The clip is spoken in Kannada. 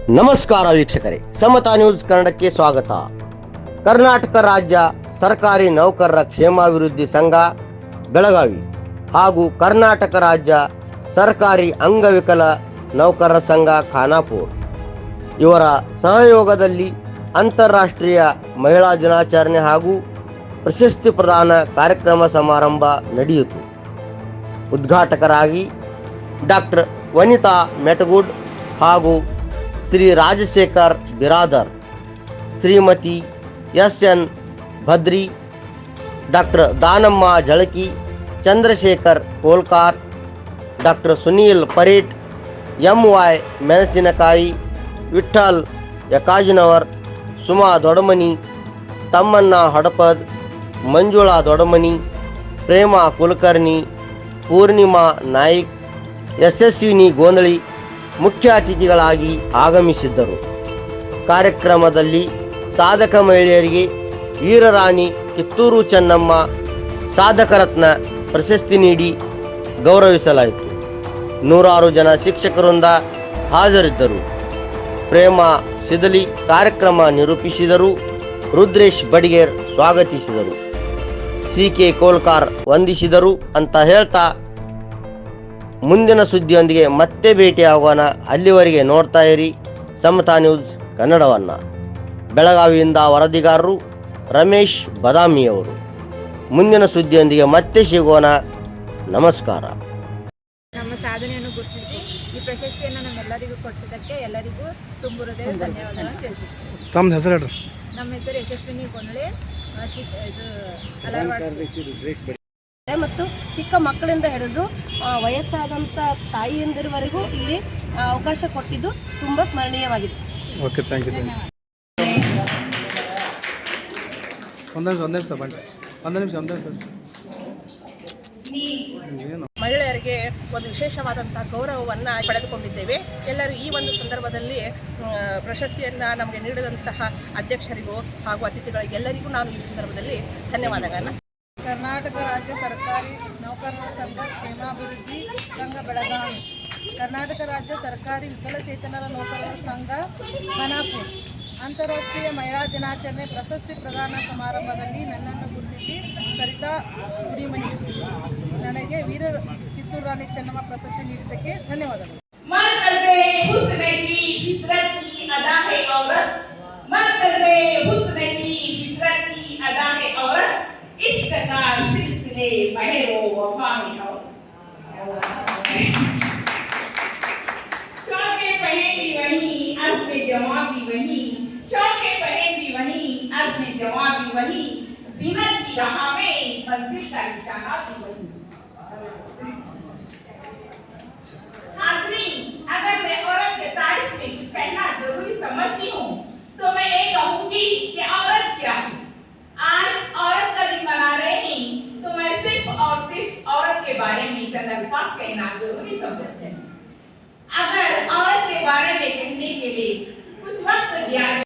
ನಮಸ್ಕಾರ ವೀಕ್ಷಕರೇ, ಸಮತಾ ನ್ಯೂಸ್ ಕನ್ನಡಕ್ಕೆ ಸ್ವಾಗತ. ಕರ್ನಾಟಕ ರಾಜ್ಯ ಸರ್ಕಾರಿ ನೌಕರರ ಕ್ಷೇಮಾಭಿವೃದ್ಧಿ ಸಂಘ ಬೆಳಗಾವಿ ಹಾಗೂ ಕರ್ನಾಟಕ ರಾಜ್ಯ ಸರ್ಕಾರಿ ಅಂಗವಿಕಲ ನೌಕರರ ಸಂಘ ಖಾನಾಪುರ ಇವರ ಸಹಯೋಗದಲ್ಲಿ ಅಂತಾರಾಷ್ಟ್ರೀಯ ಮಹಿಳಾ ದಿನಾಚರಣೆ ಹಾಗೂ ಪ್ರಶಸ್ತಿ ಪ್ರದಾನ ಕಾರ್ಯಕ್ರಮ ಸಮಾರಂಭ ನಡೆಯಿತು. ಉದ್ಘಾಟಕರಾಗಿ ಡಾಕ್ಟರ್ ವನಿತಾ ಮೆಟಗುಡ್ ಹಾಗೂ Shri Rajashekhar Biradar, Shrimati S N. Bhadri, doctor Danamma Jalaki, Chandrashekhar Kolkar, doctor Sunil Paret, M Y. Menasinakai, Vitthal ಯಕಾಜಿನವರ್, Suma Dodamani, Thammanna Hadapad, Manjula Dodamani, Prema Kulkarni, Purnima Naik, Yashasvini Gondali ಮುಖ್ಯ ಅತಿಥಿಗಳಾಗಿ ಆಗಮಿಸಿದ್ದರು. ಕಾರ್ಯಕ್ರಮದಲ್ಲಿ ಸಾಧಕ ಮಹಿಳೆಯರಿಗೆ ವೀರರಾಣಿ ಕಿತ್ತೂರು ಚೆನ್ನಮ್ಮ ಸಾಧಕರತ್ನ ಪ್ರಶಸ್ತಿ ನೀಡಿ ಗೌರವಿಸಲಾಯಿತು. ನೂರಾರು ಜನ ಶಿಕ್ಷಕರಿಂದ ಹಾಜರಿದ್ದರು. ಪ್ರೇಮಾ ಸಿದಲಿ ಕಾರ್ಯಕ್ರಮ ನಿರೂಪಿಸಿದರು. ರುದ್ರೇಶ್ ಬಡಿಗೇರ್ ಸ್ವಾಗತಿಸಿದರು. ಸಿ.ಕೆ. ಕೋಲ್ಕಾರ್ ವಂದಿಸಿದರು ಅಂತ ಹೇಳ್ತಾ ಮುಂದಿನ ಸುದ್ದಿಯೊಂದಿಗೆ ಮತ್ತೆ ಭೇಟಿಯಾಗೋಣ. ಅಲ್ಲಿವರೆಗೆ ನೋಡ್ತಾ ಇರಿ ಸಮತಾ ನ್ಯೂಸ್ ಕನ್ನಡವನ್ನ. ಬೆಳಗಾವಿಯಿಂದ ವರದಿಗಾರರು ರಮೇಶ್ ಬದಾಮಿಯವರು. ಮುಂದಿನ ಸುದ್ದಿಯೊಂದಿಗೆ ಮತ್ತೆ ಸಿಗೋಣ. ನಮಸ್ಕಾರ. ನಮ್ಮ ಸಾಧನೆಯನ್ನು ಗುರುತಿಸಿ ಈ ಪ್ರಶಸ್ತಿಯನ್ನು ನಮ್ಮೆಲ್ಲರಿಗೂ ಕೊಟ್ಟಿದ್ದಕ್ಕೆ ಎಲ್ಲರಿಗೂ ತುಂಬ ಹೃದಯ ಧನ್ಯವಾದಗಳನ್ನು ತಿಳಿಸುತ್ತೇವೆ. ತಮ್ಮ ಹೆಸರು ಹೇಳ್ರಿ. ನಮ್ಮ ಹೆಸರು ಯಶಸ್ವಿನಿ ಗೊಂದಳೆ, ಮತ್ತು ಚಿಕ್ಕ ಮಕ್ಕಳಿಂದ ಹಿಡಿದು ವಯಸ್ಸಾದಂಥ ತಾಯಿಯಂದಿರವರೆಗೂ ಇಲ್ಲಿ ಅವಕಾಶ ಕೊಟ್ಟಿದ್ದು ತುಂಬ ಸ್ಮರಣೀಯವಾಗಿದೆ. Okay, thank you. ಒಂದು ನಿಮಿಷ. ಮಹಿಳೆಯರಿಗೆ ಒಂದು ವಿಶೇಷವಾದಂಥ ಗೌರವವನ್ನು ಪಡೆದುಕೊಂಡಿದ್ದೇವೆ. ಎಲ್ಲರೂ ಈ ಒಂದು ಸಂದರ್ಭದಲ್ಲಿ ಪ್ರಶಸ್ತಿಯನ್ನು ನಮಗೆ ನೀಡಿದಂತಹ ಅಧ್ಯಕ್ಷರಿಗೂ ಹಾಗೂ ಅತಿಥಿಗಳಿಗೆ ಎಲ್ಲರಿಗೂ ನಾನು ಈ ಸಂದರ್ಭದಲ್ಲಿ ಧನ್ಯವಾದಗಳನ್ನು. ಕರ್ನಾಟಕ ರಾಜ್ಯ ಸರ್ಕಾರಿ ನೌಕರರ ಸಂಘ ಕ್ಷೇಮಾಭಿವೃದ್ಧಿ ಸಂಘ ಬೆಳಗಾವಿ, ಕರ್ನಾಟಕ ರಾಜ್ಯ ಸರ್ಕಾರಿ ವಿಕಲಚೇತನರ ನೌಕರರ ಸಂಘ ಖಾನಾಪುರ ಅಂತಾರಾಷ್ಟ್ರೀಯ ಮಹಿಳಾ ದಿನಾಚರಣೆ ಪ್ರಶಸ್ತಿ ಪ್ರದಾನ ಸಮಾರಂಭದಲ್ಲಿ ನನ್ನನ್ನು ಗುರುತಿಸಿ ಸರಿತಾ ಗುಡಿಮನಿ ನನಗೆ ವೀರ ಕಿತ್ತೂರು ರಾಣಿ ಚೆನ್ನಮ್ಮ ಪ್ರಶಸ್ತಿ ನೀಡಿದ್ದಕ್ಕೆ ಧನ್ಯವಾದಗಳು. इश्क का सिलसिले बहे वो वफा में हो, शौक़े पहन भी वही अर्ज़ में जमा भी वही, शौक़े पहन भी वही अर्ज़ में जमा भी वही, ज़ीनत की राह में मंजिल का निशाना भी वही. हाज़रीन, अगर मैं औरत के तारीफ में कुछ कहना जरूरी समझती हूँ तो मैं ये कहूँगी कि औरत क्या है. आज औरत का दिन मना रहे हैं तो मैं सिर्फ और सिर्फ औरत के बारे में चंद अल्फाज कहना जरूरी समझती हूँ. अगर औरत के बारे में कहने के लिए कुछ वक्त दिया